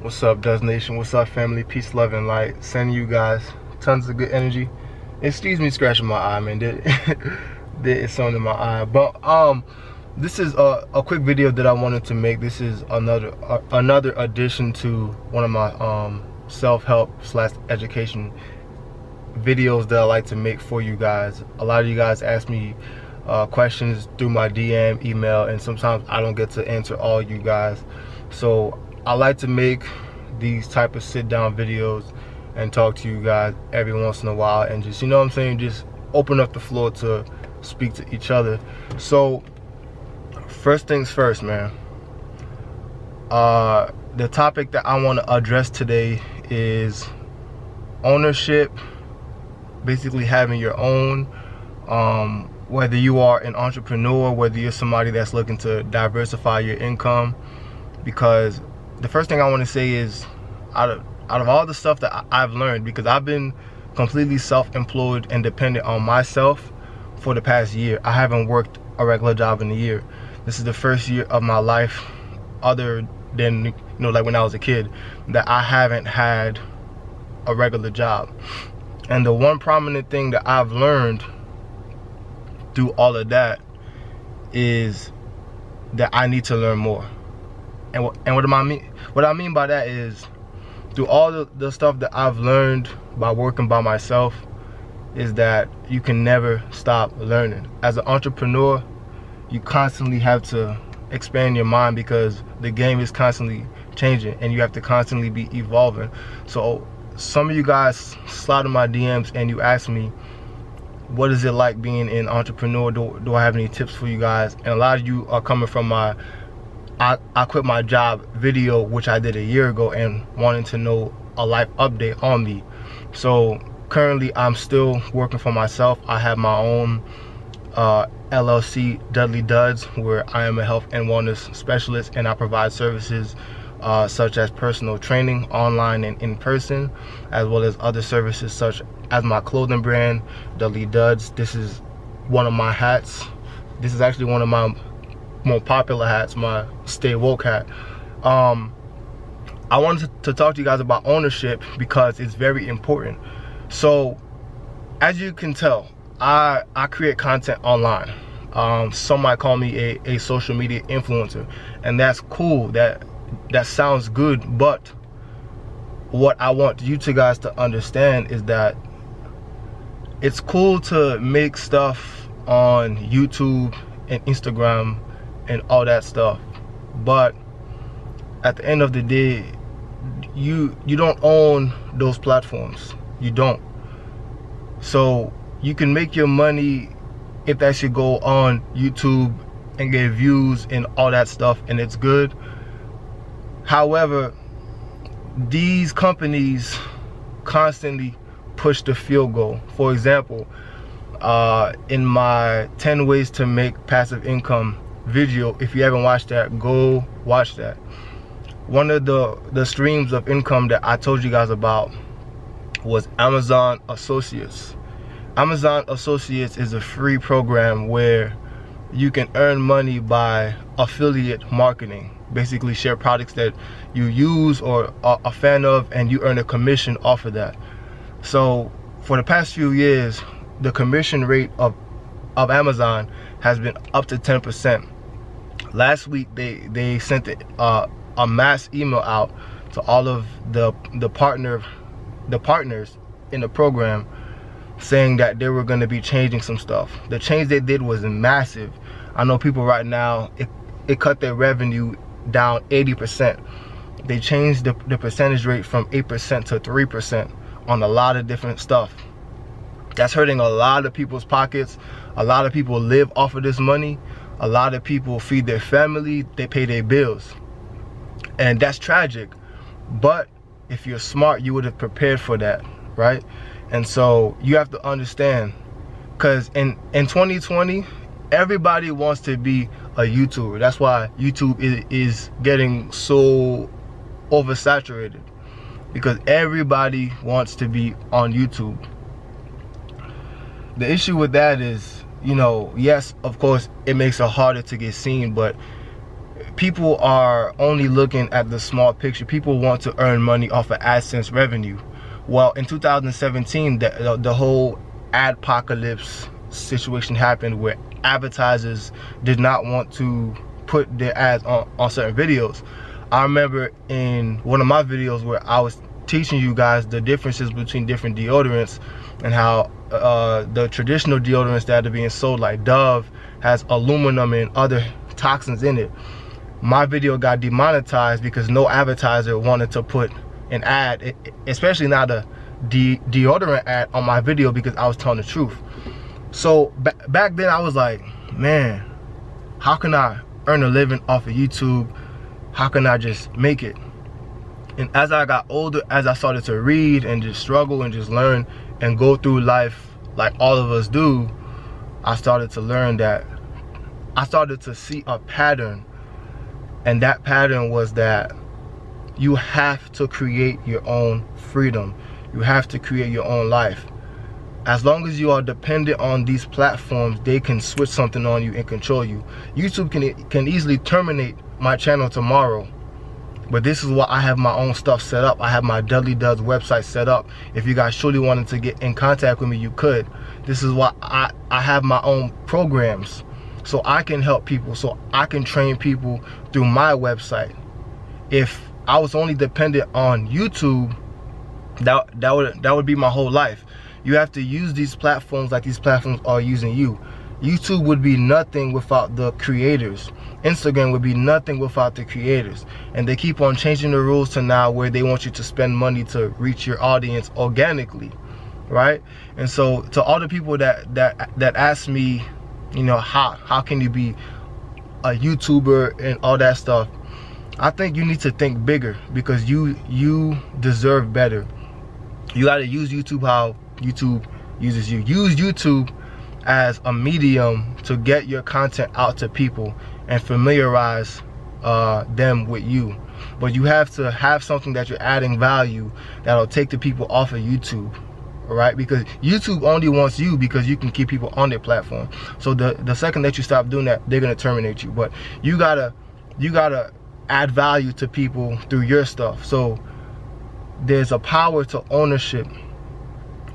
What's up, Does Nation? What's up, family? Peace, love, and light. Sending you guys tons of good energy. Excuse me scratching my eye, man. Did something in my eye. But this is a quick video that I wanted to make. This is another addition to one of my self-help / education videos that I like to make for you guys. A lot of you guys ask me questions through my DM, email, and sometimes I don't get to answer all you guys. So I like to make these type of sit-down videos and talk to you guys every once in a while, and just, you know what I'm saying, just open up the floor to speak to each other. So first things first, man. The topic that I want to address today is ownership, basically having your own, whether you are an entrepreneur, whether you're somebody that's looking to diversify your income. Because the first thing I want to say is, out of all the stuff that I've learned, because I've been completely self-employed and dependent on myself for the past year. I haven't worked a regular job in a year. This is the first year of my life, other than, you know, like when I was a kid, that I haven't had a regular job. And the one prominent thing that I've learned through all of that is that I need to learn more. And what I mean by that is, through all the stuff that I've learned by working by myself, is that you can never stop learning. As an entrepreneur, you constantly have to expand your mind, because the game is constantly changing and you have to constantly be evolving. So some of you guys slide in my DMs and you ask me, what is it like being an entrepreneur? Do I have any tips for you guys? And a lot of you are coming from my I quit my job video, which I did a year ago, and wanting to know a life update on me. So currently I'm still working for myself. I have my own LLC, Dudley Duds, where I am a health and wellness specialist, and I provide services such as personal training, online and in person, as well as other services such as my clothing brand, Dudley Duds. This is one of my hats. This is actually one of my more popular hats, my Stay Woke hat. I wanted to talk to you guys about ownership because it's very important. So as you can tell, I create content online. Some might call me a social media influencer, and that's cool. That sounds good, but what I want you two guys to understand is that it's cool to make stuff on YouTube and Instagram and all that stuff, but at the end of the day, you don't own those platforms. You don't. So you can make your money if that should go on YouTube and get views and all that stuff, and it's good. However, these companies constantly push the field goal. For example, in my 10 ways to make passive income video, if you haven't watched that, go watch that. One of the streams of income that I told you guys about was Amazon Associates. Amazon Associates is a free program where you can earn money by affiliate marketing. Basically share products that you use or are a fan of, and you earn a commission off of that. So for the past few years, the commission rate of Amazon has been up to 10%. Last week they sent a mass email out to all of the partners in the program, saying that they were going to be changing some stuff. The change they did was massive. I know people right now, it cut their revenue down 80%. They changed the percentage rate from 8% to 3% on a lot of different stuff. That's hurting a lot of people's pockets. A lot of people live off of this money. A lot of people feed their family, they pay their bills. And that's tragic. But if you're smart, you would have prepared for that, right? And so you have to understand, because in 2020, everybody wants to be a YouTuber. That's why YouTube is getting so oversaturated, because everybody wants to be on YouTube. The issue with that is, you know, yes, of course, it makes it harder to get seen, but people are only looking at the small picture. People want to earn money off of AdSense revenue. Well, in 2017, the whole adpocalypse situation happened where advertisers did not want to put their ads on certain videos. I remember in one of my videos where I was teaching you guys the differences between different deodorants and how the traditional deodorants that are being sold, like Dove, has aluminum and other toxins in it. My video got demonetized because no advertiser wanted to put an ad, especially not a deodorant ad, on my video because I was telling the truth. So back then I was like, man, how can I earn a living off of YouTube? How can I just make it? And as I got older, as I started to read and just struggle and just learn and go through life like all of us do, I started to learn that I started to see a pattern. And that pattern was that you have to create your own freedom. You have to create your own life. As long as you are dependent on these platforms, they can switch something on you and control you. YouTube can easily terminate my channel tomorrow. But this is why I have my own stuff set up. I have my Dudley Duds website set up. If you guys truly wanted to get in contact with me, you could. This is why I have my own programs, so I can help people, so I can train people through my website. If I was only dependent on YouTube, that would be my whole life. You have to use these platforms like these platforms are using you. YouTube would be nothing without the creators. Instagram would be nothing without the creators. And they keep on changing the rules to now where they want you to spend money to reach your audience organically, right? And so to all the people that ask me, you know, how can you be a YouTuber and all that stuff, I think you need to think bigger, because you deserve better. You got to use YouTube how YouTube uses you. Use YouTube as a medium to get your content out to people and familiarize them with you. But you have to have something that you're adding value that'll take the people off of YouTube, all right? Because YouTube only wants you because you can keep people on their platform. So the second that you stop doing that, they're gonna terminate you. But you gotta add value to people through your stuff. So there's a power to ownership,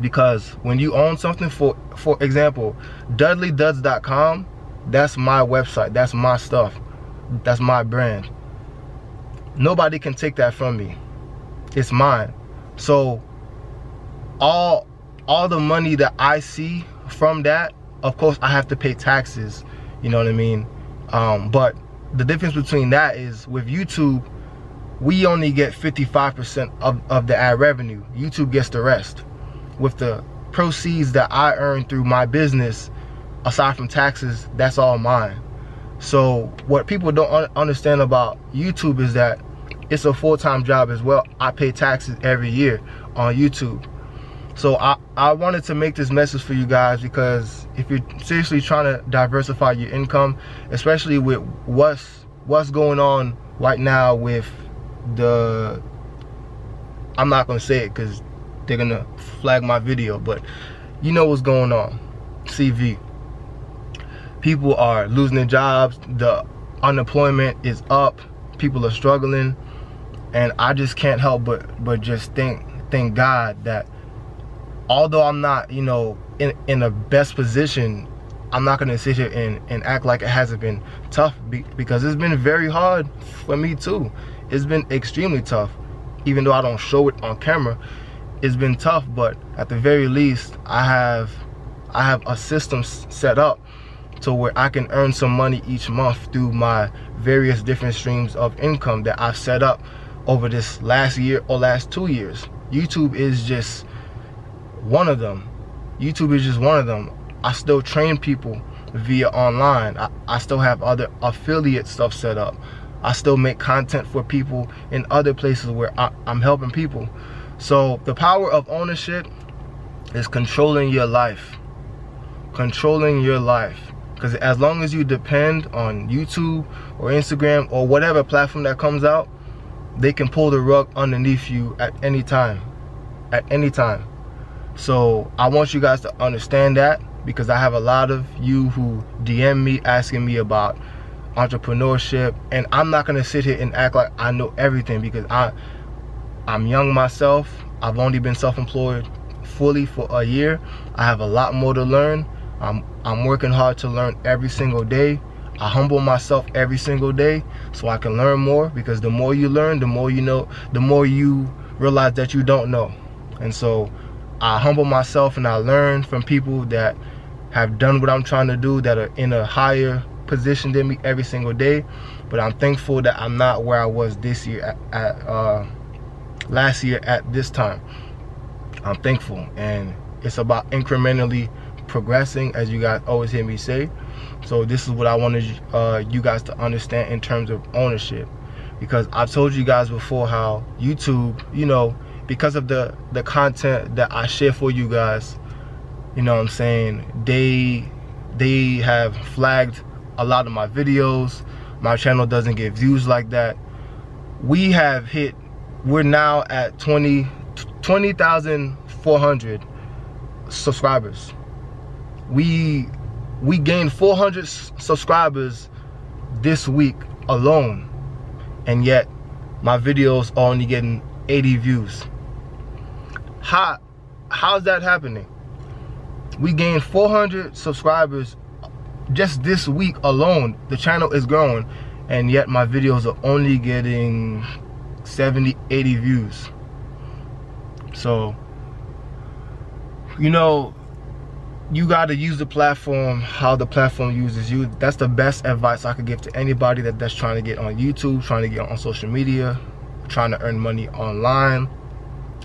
because when you own something, for example, dudleyduds.com, that's my website, that's my stuff, that's my brand. Nobody can take that from me. It's mine. So all the money that I see from that, of course I have to pay taxes, you know what I mean? But the difference between that is, with YouTube, we only get 55% of the ad revenue. YouTube gets the rest. With the proceeds that I earn through my business, aside from taxes, that's all mine. So what people don't understand about YouTube is that it's a full-time job as well. I pay taxes every year on YouTube. So I wanted to make this message for you guys, because if you're seriously trying to diversify your income, especially with what's going on right now with the, I'm not gonna say it because they're gonna flag my video, but you know what's going on. CV. People are losing their jobs, the unemployment is up, people are struggling, and I just can't help but just thank God that although I'm not, you know, in the best position, I'm not gonna sit here and act like it hasn't been tough, because it's been very hard for me too. It's been extremely tough, even though I don't show it on camera. It's been tough, but at the very least, I have a system set up to where I can earn some money each month through my various different streams of income that I've set up over this last year or last 2 years. YouTube is just one of them. YouTube is just one of them. I still train people via online. I still have other affiliate stuff set up. I still make content for people in other places where I'm helping people. So the power of ownership is controlling your life. Controlling your life. Because as long as you depend on YouTube or Instagram or whatever platform that comes out, they can pull the rug underneath you at any time. At any time. So I want you guys to understand that, because I have a lot of you who DM me asking me about entrepreneurship. And I'm not gonna sit here and act like I know everything, because I'm young myself. I've only been self-employed fully for a year. I have a lot more to learn. I'm working hard to learn every single day. I humble myself every single day so I can learn more, because the more you learn, the more you know, the more you realize that you don't know. And so I humble myself and I learn from people that have done what I'm trying to do, that are in a higher position than me every single day. But I'm thankful that I'm not where I was this year last year at this time. I'm thankful, and it's about incrementally progressing, as you guys always hear me say. So this is what I wanted you guys to understand in terms of ownership, because I've told you guys before how YouTube, you know, because of the content that I share for you guys, you know what I'm saying, they have flagged a lot of my videos. My channel doesn't get views like that. We're now at 20,400 subscribers. We gained 400 subscribers this week alone, and yet my videos are only getting 80 views. How's that happening? We gained 400 subscribers just this week alone. The channel is growing, and yet my videos are only getting 70, 80 views. So, you know, you got to use the platform how the platform uses you. That's the best advice I could give to anybody that's trying to get on YouTube, trying to get on social media, trying to earn money online,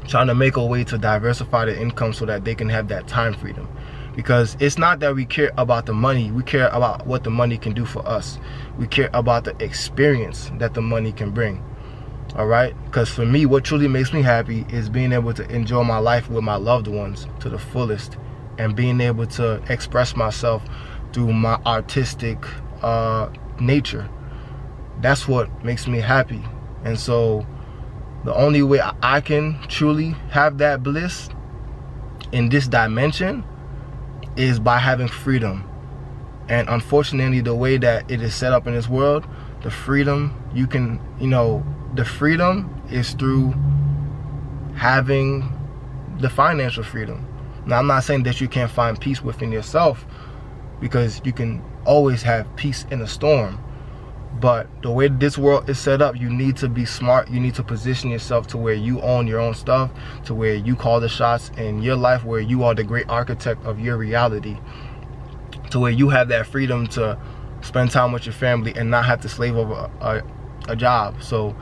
trying to make a way to diversify their income so that they can have that time freedom. Because it's not that we care about the money, we care about what the money can do for us. We care about the experience that the money can bring. All right, because for me, what truly makes me happy is being able to enjoy my life with my loved ones to the fullest, and being able to express myself through my artistic nature. That's what makes me happy. And so the only way I can truly have that bliss in this dimension is by having freedom. And unfortunately, the way that it is set up in this world, the freedom you can, you know, the freedom is through having the financial freedom. Now, I'm not saying that you can't find peace within yourself, because you can always have peace in a storm. But the way this world is set up, you need to be smart. You need to position yourself to where you own your own stuff, to where you call the shots in your life, where you are the great architect of your reality, to where you have that freedom to spend time with your family and not have to slave over a job. So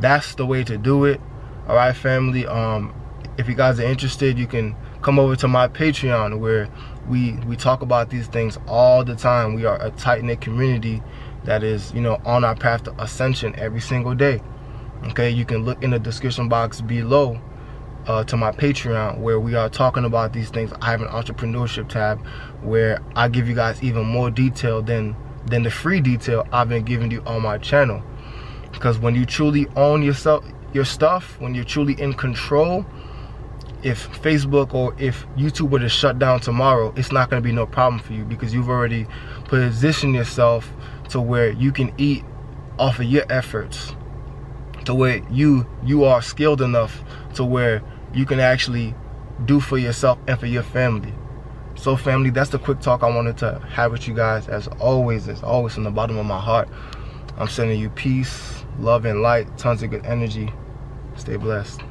that's the way to do it. All right, family. If you guys are interested, you can come over to my Patreon, where we talk about these things all the time. We are a tight-knit community that is, you know, on our path to ascension every single day. Okay, you can look in the description box below to my Patreon, where we are talking about these things. I have an entrepreneurship tab where I give you guys even more detail than the free detail I've been giving you on my channel. Because when you truly own yourself, your stuff, when you're truly in control, if Facebook or if YouTube were to shut down tomorrow, it's not going to be no problem for you, because you've already positioned yourself to where you can eat off of your efforts, to where you are skilled enough to where you can actually do for yourself and for your family. So family, that's the quick talk I wanted to have with you guys. As always from the bottom of my heart, I'm sending you peace, love, and light, tons of good energy. Stay blessed.